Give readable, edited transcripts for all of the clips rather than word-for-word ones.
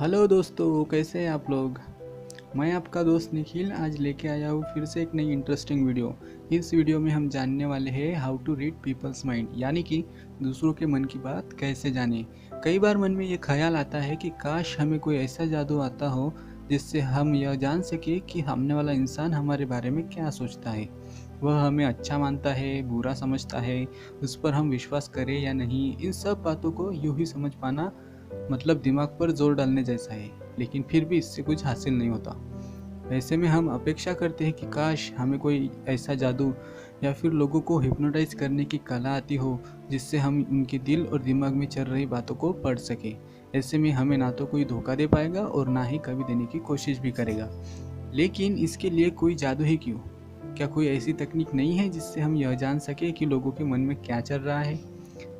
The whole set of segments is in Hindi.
हेलो दोस्तों, कैसे हैं आप लोग। मैं आपका दोस्त निखिल आज लेके आया हूँ फिर से एक नई इंटरेस्टिंग वीडियो। इस वीडियो में हम जानने वाले हैं how to read people's mind, यानी कि दूसरों के मन की बात कैसे जाने। कई बार मन में ये ख्याल आता है कि काश हमें कोई ऐसा जादू आता हो जिससे हम यह जान सके कि सामने वाला इंसान हमारे बारे में क्या सोचता है, वह हमें अच्छा मानता है, बुरा समझता है, उस पर हम विश्वास करें या नहीं। इन सब बातों को यूं ही समझ पाना मतलब दिमाग पर जोर डालने जैसा है, लेकिन फिर भी इससे कुछ हासिल नहीं होता। ऐसे में हम अपेक्षा करते हैं कि काश हमें कोई ऐसा जादू या फिर लोगों को हिप्नोटाइज करने की कला आती हो जिससे हम उनके दिल और दिमाग में चल रही बातों को पढ़ सकें। ऐसे में हमें ना तो कोई धोखा दे पाएगा और ना ही कभी देने की कोशिश भी करेगा। लेकिन इसके लिए कोई जादू ही क्यों? क्या कोई ऐसी तकनीक नहीं है जिससे हम यह जान सके कि लोगों के मन में क्या चल रहा है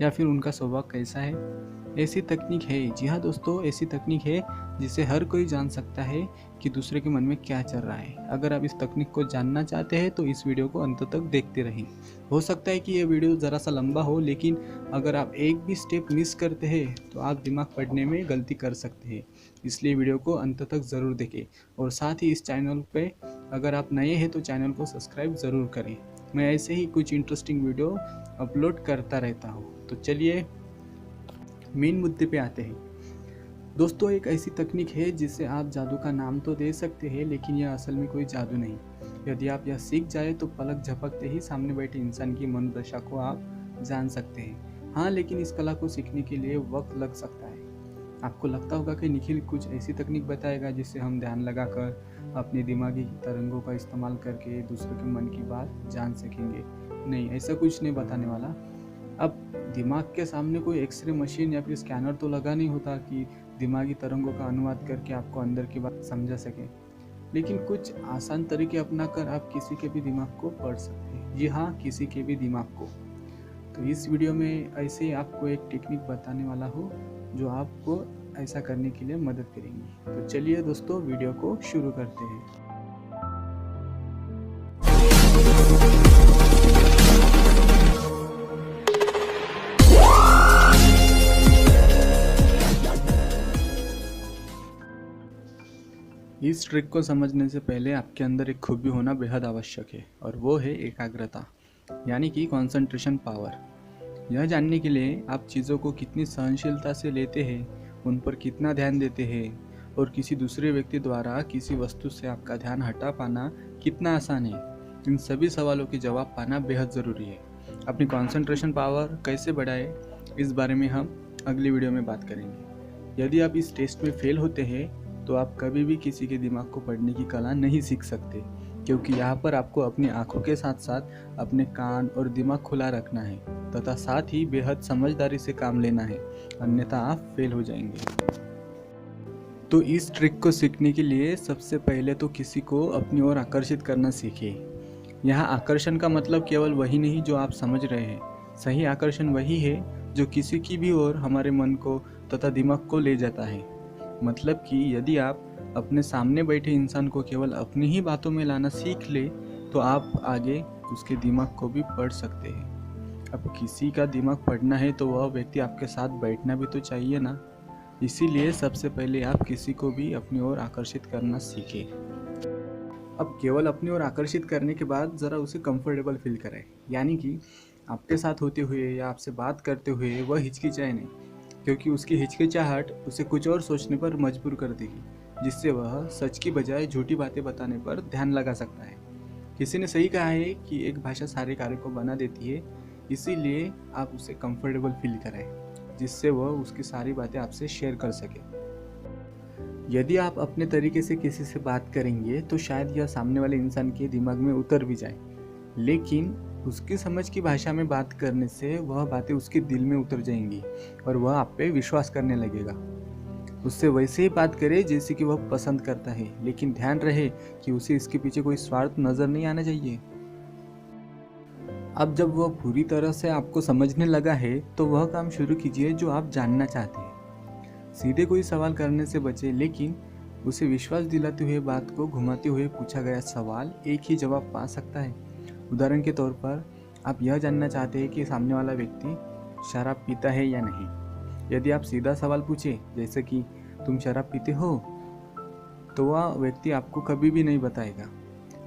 या फिर उनका स्वभाव कैसा है? ऐसी तकनीक है, जी हाँ दोस्तों, ऐसी तकनीक है जिसे हर कोई जान सकता है कि दूसरे के मन में क्या चल रहा है। अगर आप इस तकनीक को जानना चाहते हैं तो इस वीडियो को अंत तक देखते रहें। हो सकता है कि ये वीडियो ज़रा सा लंबा हो, लेकिन अगर आप एक भी स्टेप मिस करते हैं तो आप दिमाग पढ़ने में गलती कर सकते हैं। इसलिए वीडियो को अंत तक ज़रूर देखें और साथ ही इस चैनल पे अगर आप नए हैं तो चैनल को सब्सक्राइब ज़रूर करें। मैं ऐसे ही कुछ इंटरेस्टिंग वीडियो अपलोड करता रहता हूँ। तो चलिए मेन मुद्दे पे आते हैं। दोस्तों, एक ऐसी तकनीक है जिसे आप जादू का नाम तो दे सकते हैं, लेकिन यह असल में कोई जादू नहीं। यदि आप यह सीख जाए तो पलक झपकते ही सामने बैठे इंसान की मनोदशा को आप जान सकते हैं। हाँ, लेकिन इस कला को सीखने के लिए वक्त लग सकता है। आपको लगता होगा कि निखिल कुछ ऐसी तकनीक बताएगा जिससे हम ध्यान लगाकर अपने दिमागी तरंगों का इस्तेमाल करके दूसरों के मन की बात जान सकेंगे। नहीं, ऐसा कुछ नहीं बताने वाला। अब दिमाग के सामने कोई एक्सरे मशीन या फिर स्कैनर तो लगा नहीं होता कि दिमागी तरंगों का अनुवाद करके आपको अंदर की बात समझा सके। लेकिन कुछ आसान तरीके अपनाकर आप किसी के भी दिमाग को पढ़ सकते हैं। जी हाँ, किसी के भी दिमाग को। तो इस वीडियो में ऐसे ही आपको एक टेक्निक बताने वाला हूँ जो आपको ऐसा करने के लिए मदद करेंगी। तो चलिए दोस्तों, वीडियो को शुरू करते हैं। इस ट्रिक को समझने से पहले आपके अंदर एक खूबी होना बेहद आवश्यक है, और वो है एकाग्रता, यानी कि कंसंट्रेशन पावर। यह जानने के लिए आप चीज़ों को कितनी सहनशीलता से लेते हैं, उन पर कितना ध्यान देते हैं, और किसी दूसरे व्यक्ति द्वारा किसी वस्तु से आपका ध्यान हटा पाना कितना आसान है, इन सभी सवालों के जवाब पाना बेहद ज़रूरी है। अपनी कंसंट्रेशन पावर कैसे बढ़ाए, इस बारे में हम अगली वीडियो में बात करेंगे। यदि आप इस टेस्ट में फेल होते हैं तो आप कभी भी किसी के दिमाग को पढ़ने की कला नहीं सीख सकते, क्योंकि यहाँ पर आपको अपनी आंखों के साथ साथ अपने कान और दिमाग खुला रखना है तथा साथ ही बेहद समझदारी से काम लेना है, अन्यथा आप फेल हो जाएंगे। तो इस ट्रिक को सीखने के लिए सबसे पहले तो किसी को अपनी ओर आकर्षित करना सीखिए। यहाँ आकर्षण का मतलब केवल वही नहीं जो आप समझ रहे हैं। सही आकर्षण वही है जो किसी की भी ओर हमारे मन को तथा दिमाग को ले जाता है। मतलब कि यदि आप अपने सामने बैठे इंसान को केवल अपनी ही बातों में लाना सीख ले तो आप आगे उसके दिमाग को भी पढ़ सकते हैं। अब किसी का दिमाग पढ़ना है तो वह व्यक्ति आपके साथ बैठना भी तो चाहिए ना। इसीलिए सबसे पहले आप किसी को भी अपनी ओर आकर्षित करना सीखें। अब केवल अपनी ओर आकर्षित करने के बाद ज़रा उसे कंफर्टेबल फील कराएं, यानी कि आपके साथ होते हुए या आपसे बात करते हुए वह हिचकिचाए नहीं, क्योंकि उसकी हिचकिचाहट उसे कुछ और सोचने पर मजबूर कर देगी, जिससे वह सच की बजाय झूठी बातें बताने पर ध्यान लगा सकता है। किसी ने सही कहा है कि एक भाषा सारे कार्य को बना देती है, इसीलिए आप उसे कंफर्टेबल फील कराएं, जिससे वह उसकी सारी बातें आपसे शेयर कर सके। यदि आप अपने तरीके से किसी से बात करेंगे तो शायद यह सामने वाले इंसान के दिमाग में उतर भी जाए, लेकिन उसकी समझ की भाषा में बात करने से वह बातें उसके दिल में उतर जाएंगी और वह आप पे विश्वास करने लगेगा। उससे वैसे ही बात करे जैसे कि वह पसंद करता है, लेकिन ध्यान रहे कि उसे इसके पीछे कोई स्वार्थ नजर नहीं आना चाहिए। अब जब वह पूरी तरह से आपको समझने लगा है तो वह काम शुरू कीजिए जो आप जानना चाहते हैं। सीधे कोई सवाल करने से बचे, लेकिन उसे विश्वास दिलाते हुए बात को घुमाते हुए पूछा गया सवाल एक ही जवाब पा सकता है। उदाहरण के तौर पर आप यह जानना चाहते हैं कि सामने वाला व्यक्ति शराब पीता है या नहीं। यदि आप सीधा सवाल पूछे, जैसे कि तुम शराब पीते हो, तो वह व्यक्ति आपको कभी भी नहीं बताएगा।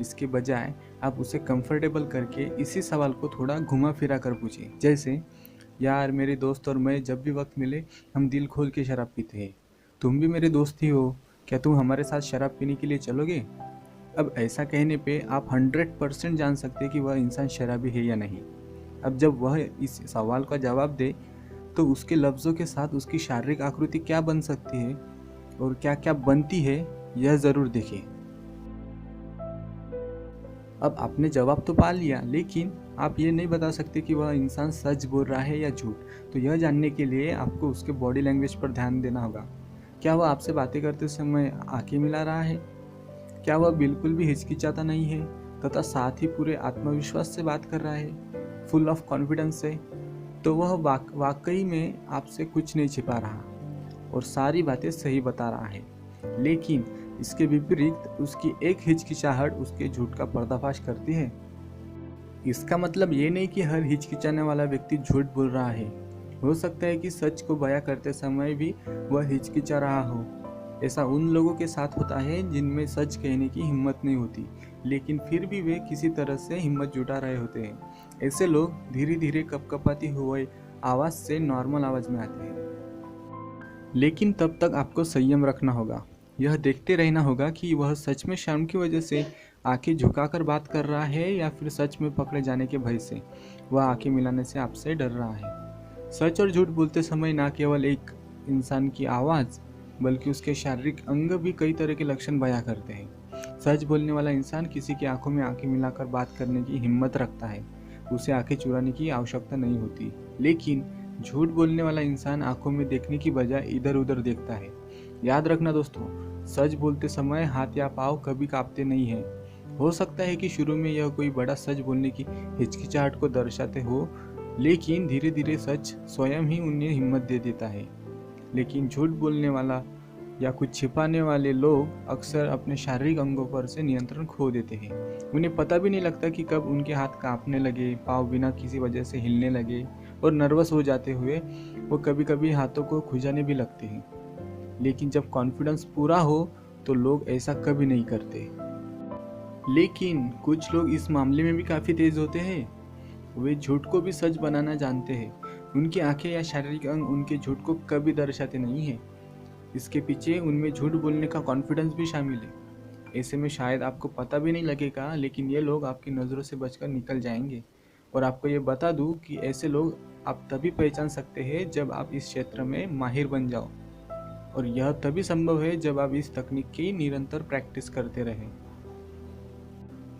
इसके बजाय आप उसे कंफर्टेबल करके इसी सवाल को थोड़ा घुमा फिरा कर पूछिए, जैसे यार मेरे दोस्त और मैं जब भी वक्त मिले हम दिल खोल के शराब पीते हैं, तुम भी मेरे दोस्त ही हो, क्या तुम हमारे साथ शराब पीने के लिए चलोगे? अब ऐसा कहने पे आप 100% जान सकते हैं कि वह इंसान शराबी है या नहीं। अब जब वह इस सवाल का जवाब दे तो उसके लफ्ज़ों के साथ उसकी शारीरिक आकृति क्या बन सकती है और क्या क्या बनती है, यह ज़रूर देखें। अब आपने जवाब तो पा लिया, लेकिन आप ये नहीं बता सकते कि वह इंसान सच बोल रहा है या झूठ। तो यह जानने के लिए आपको उसके बॉडी लैंग्वेज पर ध्यान देना होगा। क्या वह आपसे बातें करते समय आंखें मिला रहा है? क्या वह बिल्कुल भी हिचकिचाता नहीं है तथा साथ ही पूरे आत्मविश्वास से बात कर रहा है, फुल ऑफ कॉन्फिडेंस से? तो वह वाकई में आपसे कुछ नहीं छिपा रहा और सारी बातें सही बता रहा है। लेकिन इसके विपरीत उसकी एक हिचकिचाहट उसके झूठ का पर्दाफाश करती है। इसका मतलब ये नहीं कि हर हिचकिचाने वाला व्यक्ति झूठ बोल रहा है। हो सकता है कि सच को बयां करते समय भी वह हिचकिचा रहा हो। ऐसा उन लोगों के साथ होता है जिनमें सच कहने की हिम्मत नहीं होती, लेकिन फिर भी वे किसी तरह से हिम्मत जुटा रहे होते हैं। ऐसे लोग धीरे धीरे कपकपाती हुए आवाज़ से नॉर्मल आवाज़ में आते हैं। लेकिन तब तक आपको संयम रखना होगा। यह देखते रहना होगा कि वह सच में शर्म की वजह से आंखें झुकाकर बात कर रहा है या फिर सच में पकड़े जाने के भय से वह आंखें मिलाने से आपसे डर रहा है। सच और झूठ बोलते समय ना केवल एक इंसान की आवाज़ बल्कि उसके शारीरिक अंग भी कई तरह के लक्षण बयां करते हैं। सच बोलने वाला इंसान किसी की आंखों में आंखें मिलाकर बात करने की हिम्मत रखता है, उसे आंखें चुराने की आवश्यकता नहीं होती। लेकिन झूठ बोलने वाला इंसान आंखों में देखने की बजाय इधर उधर देखता है। याद रखना दोस्तों, सच बोलते समय हाथ या पाँव कभी कांपते नहीं हैं। हो सकता है कि शुरू में यह कोई बड़ा सच बोलने की हिचकिचाहट को दर्शाते हो, लेकिन धीरे धीरे सच स्वयं ही उन्हें हिम्मत दे देता है। लेकिन झूठ बोलने वाला या कुछ छिपाने वाले लोग अक्सर अपने शारीरिक अंगों पर से नियंत्रण खो देते हैं। उन्हें पता भी नहीं लगता कि कब उनके हाथ कांपने लगे, पाँव बिना किसी वजह से हिलने लगे और नर्वस हो जाते हुए वो कभी कभी हाथों को खुजाने भी लगते हैं। लेकिन जब कॉन्फिडेंस पूरा हो तो लोग ऐसा कभी नहीं करते। लेकिन कुछ लोग इस मामले में भी काफ़ी तेज होते हैं। वे झूठ को भी सच बनाना जानते हैं। उनकी आंखें या शारीरिक अंग उनके झूठ को कभी दर्शाते नहीं हैं। इसके पीछे उनमें झूठ बोलने का कॉन्फिडेंस भी शामिल है। ऐसे में शायद आपको पता भी नहीं लगेगा, लेकिन ये लोग आपकी नज़रों से बचकर निकल जाएंगे। और आपको ये बता दूं कि ऐसे लोग आप तभी पहचान सकते हैं जब आप इस क्षेत्र में माहिर बन जाओ, और यह तभी संभव है जब आप इस तकनीक की निरंतर प्रैक्टिस करते रहें।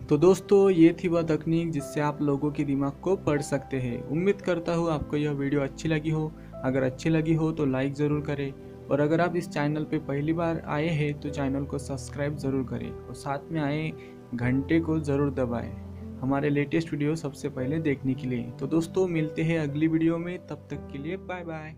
तो दोस्तों, ये थी वह तकनीक जिससे आप लोगों के दिमाग को पढ़ सकते हैं। उम्मीद करता हूँ आपको यह वीडियो अच्छी लगी हो। अगर अच्छी लगी हो तो लाइक ज़रूर करें, और अगर आप इस चैनल पे पहली बार आए हैं तो चैनल को सब्सक्राइब ज़रूर करें और साथ में आए घंटे को ज़रूर दबाएं हमारे लेटेस्ट वीडियो सबसे पहले देखने के लिए। तो दोस्तों, मिलते हैं अगली वीडियो में, तब तक के लिए बाय बाय।